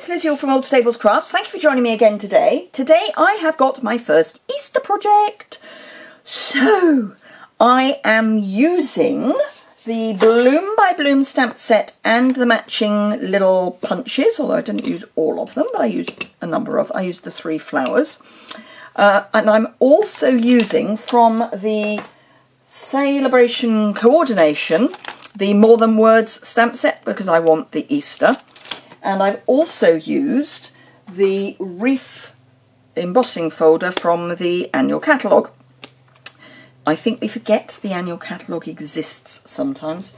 it's Liz Yuille from Old Stables Crafts. Thank you for joining me again today. Today I have got my first Easter project. So I am using the Bloom by Bloom stamp set and the matching little punches, although I didn't use all of them, but I used I used the 3 flowers. And I'm also using from the Celebration Coordination the More Than Words stamp set because I want the Easter. And I've also used the wreath embossing folder from the annual catalogue. I think we forget the annual catalogue exists sometimes.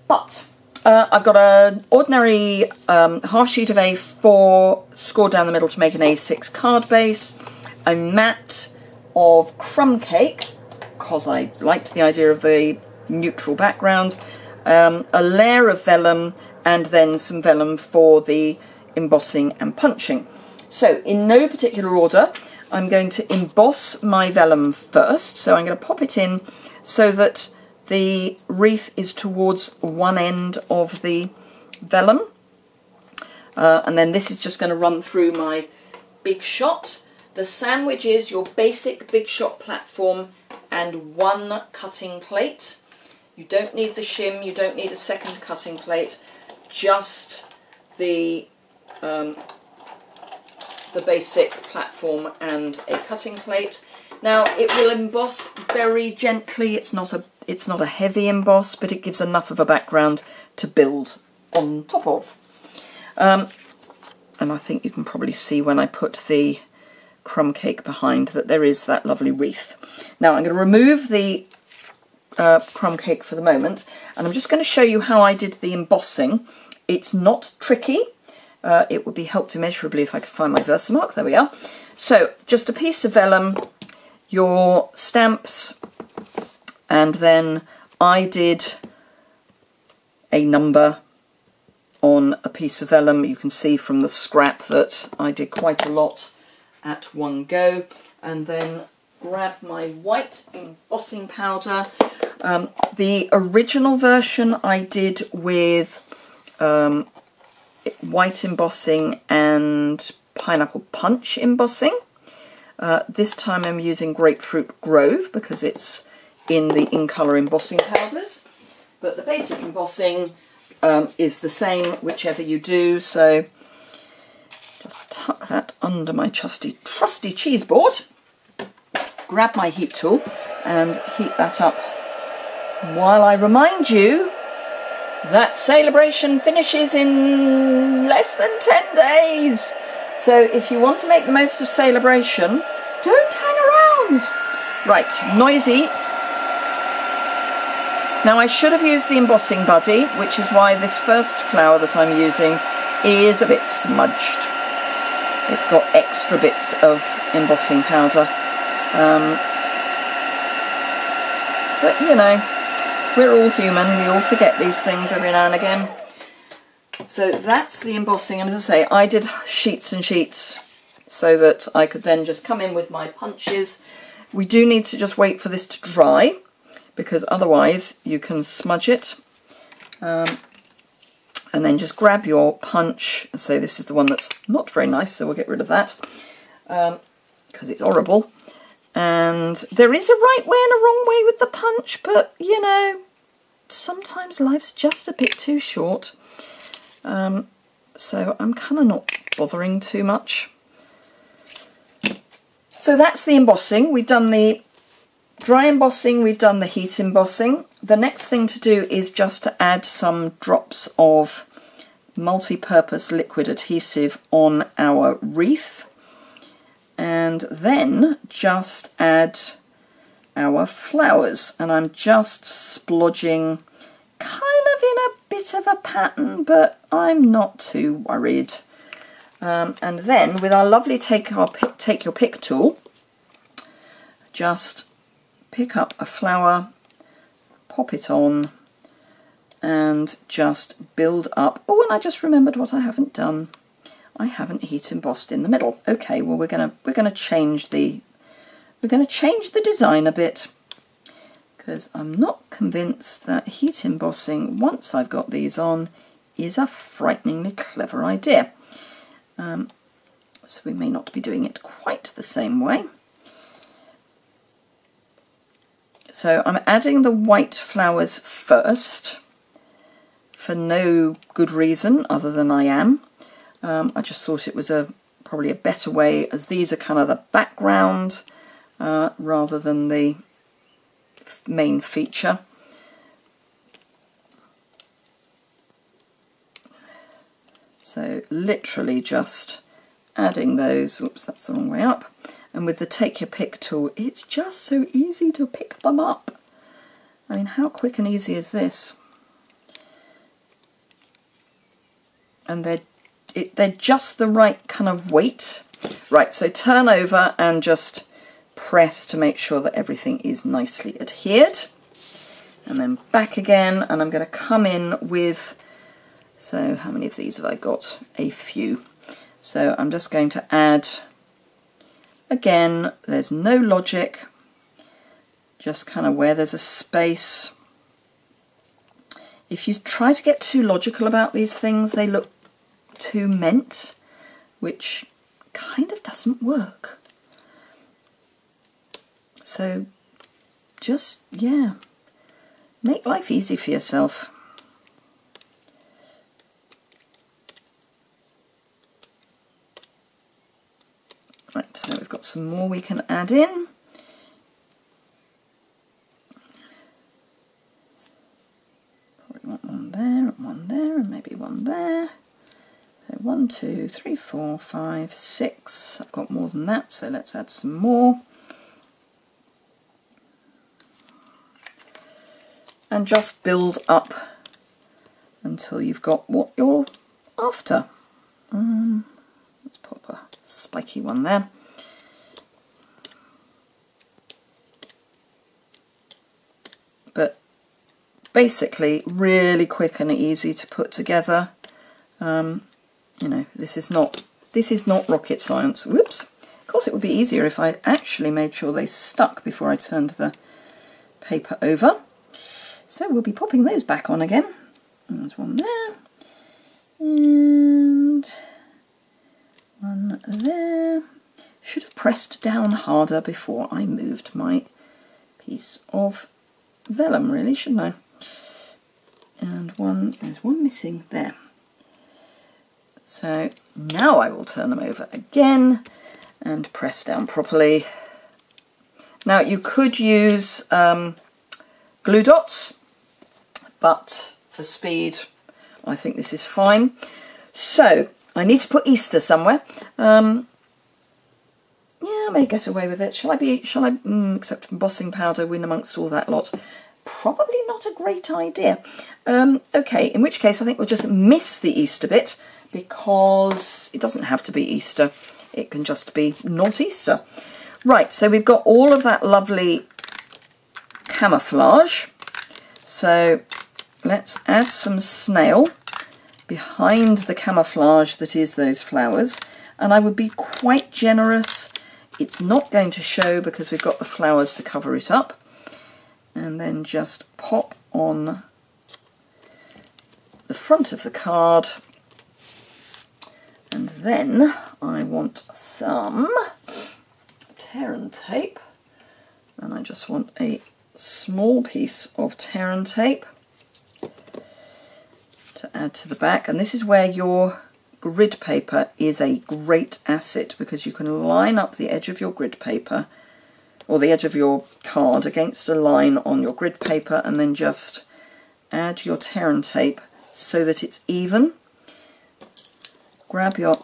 But I've got an ordinary half sheet of A4 scored down the middle to make an A6 card base, a mat of crumb cake, because I liked the idea of the neutral background, a layer of vellum, and then some vellum for the embossing and punching. So in no particular order, I'm going to emboss my vellum first. So I'm going to pop it in so that the wreath is towards one end of the vellum. And then this is just going to run through my Big Shot. The sandwich is your basic Big Shot platform and 1 cutting plate. You don't need the shim, you don't need a second cutting plate. Just the basic platform and a cutting plate. Now it will emboss very gently. It's not a heavy emboss, but it gives enough of a background to build on top of. And I think you can probably see when I put the crumb cake behind that there is that lovely wreath. Now I'm going to remove the crumb cake for the moment, and I'm just going to show you how I did the embossing. It's not tricky. It would be helped immeasurably if I could find my Versamark. There we are. So just a piece of vellum, your stamps, and then I did a number on a piece of vellum. You can see from the scrap that I did quite a lot at one go, and then grab my white embossing powder. The original version I did with white embossing and pineapple punch embossing. This time I'm using Grapefruit Grove because it's in the In Colour embossing powders. But the basic embossing is the same whichever you do, so just tuck that under my trusty cheese board, grab my heat tool and heat that up while I remind you that Celebration finishes in less than 10 days. So if you want to make the most of Celebration, don't hang around. Right, noisy. Now I should have used the embossing buddy, which is why this first flower that I'm using is a bit smudged. It's got extra bits of embossing powder. But you know, we're all human, we all forget these things every now and again. So that's the embossing, and as I say, I did sheets and sheets so that I could then just come in with my punches. We do need to just wait for this to dry, because otherwise you can smudge it. And then just grab your punch. So this is the one that's not very nice, so we'll get rid of that, because it's horrible. And there is a right way and a wrong way with the punch, but you know, sometimes life's just a bit too short. So I'm kind of not bothering too much. So that's the embossing. We've done the dry embossing, we've done the heat embossing. The next thing to do is just to add some drops of multi-purpose liquid adhesive on our wreath, and then just add our flowers. And I'm just splodging kind of in a bit of a pattern, but I'm not too worried. And then with our lovely take your pick tool, just pick up a flower, pop it on, and just build up. Oh, and I just remembered what I haven't done. I haven't heat embossed in the middle. Okay, well we're gonna change the design a bit, because I'm not convinced that heat embossing, once I've got these on, is a frighteningly clever idea. So we may not be doing it quite the same way. So I'm adding the white flowers first, for no good reason other than I am. I just thought it was probably a better way, as these are kind of the background rather than the main feature. So literally just adding those. Whoops, that's the wrong way up. And with the take your pick tool, it's just so easy to pick them up. I mean, how quick and easy is this? And they're just the right kind of weight. Right, so turn over and just press to make sure that everything is nicely adhered. And then back again, and I'm going to come in with, so how many of these have I got? A few. So I'm just going to add, again, there's no logic, just kind of where there's a space. If you try to get too logical about these things, they look too meant, which kind of doesn't work. So just, yeah, make life easy for yourself. Right, so we've got some more we can add in. Probably want one there, and maybe one there. So 1, 2, 3, 4, 5, 6. I've got more than that, so let's add some more. And just build up until you've got what you're after. Let's pop a spiky one there. But basically really quick and easy to put together. You know, this is not rocket science. Whoops. Of course it would be easier if I actually made sure they stuck before I turned the paper over. So we'll be popping those back on again. And there's one there. And one there. Should have pressed down harder before I moved my piece of vellum, really, shouldn't I? And there's one missing there. So now I will turn them over again and press down properly. Now you could use glue dots, but for speed I think this is fine. So I need to put Easter somewhere. Yeah, I may get away with it. Shall I except embossing powder win amongst all that lot? Probably not a great idea. Okay, in which case I think we'll just miss the Easter bit, because it doesn't have to be Easter. It can just be not Easter. Right, so we've got all of that lovely camouflage. So let's add some snail behind the camouflage that is those flowers. And I would be quite generous. It's not going to show because we've got the flowers to cover it up. And then just pop on the front of the card. And then I want some tear and tape. And I just want a small piece of tear and tape to add to the back. And this is where your grid paper is a great asset, because you can line up the edge of your grid paper or the edge of your card against a line on your grid paper, and then just add your tear and tape so that it's even. Grab your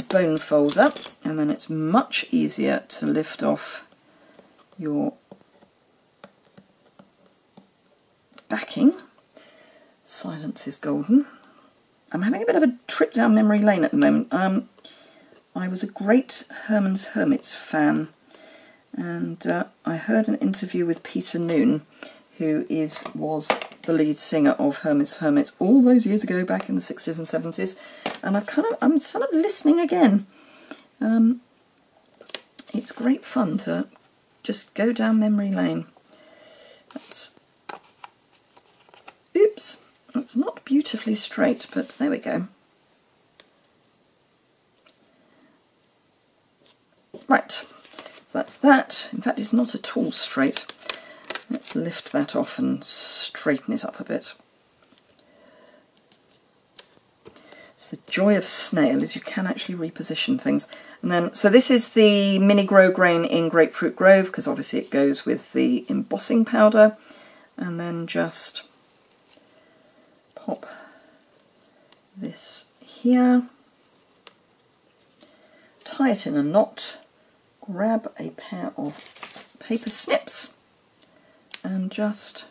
bone folder, and then it's much easier to lift off your backing. Silence is golden. I'm having a bit of a trip down memory lane at the moment. I was a great Herman's Hermits fan, and I heard an interview with Peter Noon, who was the lead singer of Herman's Hermits all those years ago, back in the 60s and 70s, and I'm sort of listening again. It's great fun to just go down memory lane. Oops. It's not beautifully straight, but there we go. Right, so that's that. In fact, it's not at all straight. Let's lift that off and straighten it up a bit. It's the joy of snail, is you can actually reposition things. And then, so this is the mini grow grain in Grapefruit Grove, because obviously it goes with the embossing powder. And then just pop this here, tie it in a knot, grab a pair of paper snips and just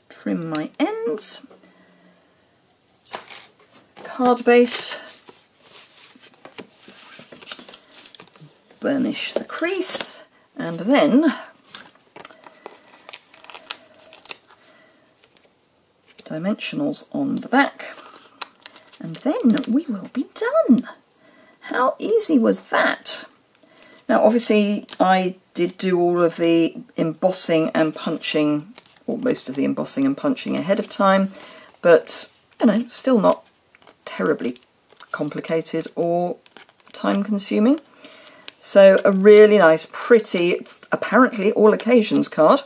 trim my ends. Card base, burnish the crease, and then dimensionals on the back, and then we will be done. How easy was that? Now obviously I did do all of the embossing and punching, or most of the embossing and punching ahead of time, but you know, still not terribly complicated or time consuming. So a really nice, pretty, apparently all occasions card,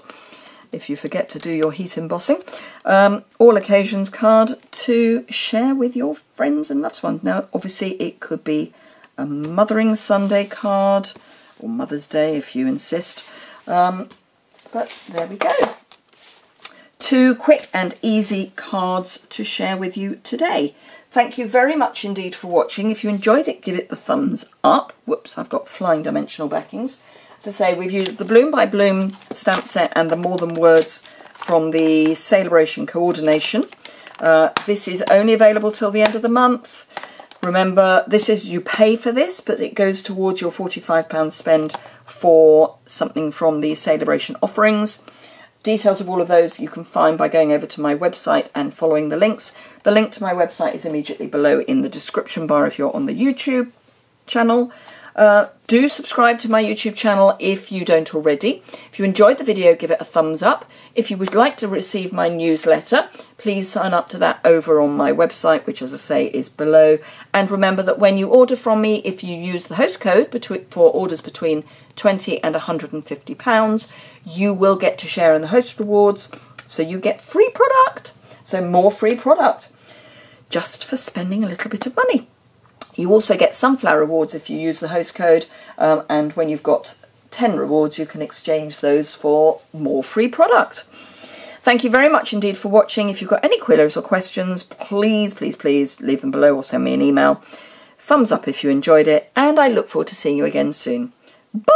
if you forget to do your heat embossing, all occasions card to share with your friends and loved ones. Now obviously it could be a Mothering Sunday card, or Mother's Day if you insist, but there we go. 2 quick and easy cards to share with you today. Thank you very much indeed for watching. If you enjoyed it, give it the thumbs up. Whoops, I've got flying dimensional backings. As I say, we've used the Bloom by Bloom stamp set and the More Than Words from the Celebration Coordination. This is only available till the end of the month. Remember, this is, you pay for this, but it goes towards your £45 spend for something from the Celebration offerings. Details of all of those you can find by going over to my website and following the links. The link to my website is immediately below in the description bar if you're on the YouTube channel. Do subscribe to my YouTube channel if you don't already. If you enjoyed the video, give it a thumbs up. If you would like to receive my newsletter, please sign up to that over on my website, which, as I say, is below. And remember that when you order from me, if you use the host code for orders between £20 and £150, you will get to share in the host rewards. So you get free product. So more free product just for spending a little bit of money. You also get sunflower rewards if you use the host code, and when you've got 10 rewards you can exchange those for more free product. Thank you very much indeed for watching. If you've got any queries or questions, please, please, please leave them below or send me an email. Thumbs up if you enjoyed it, and I look forward to seeing you again soon. Bye!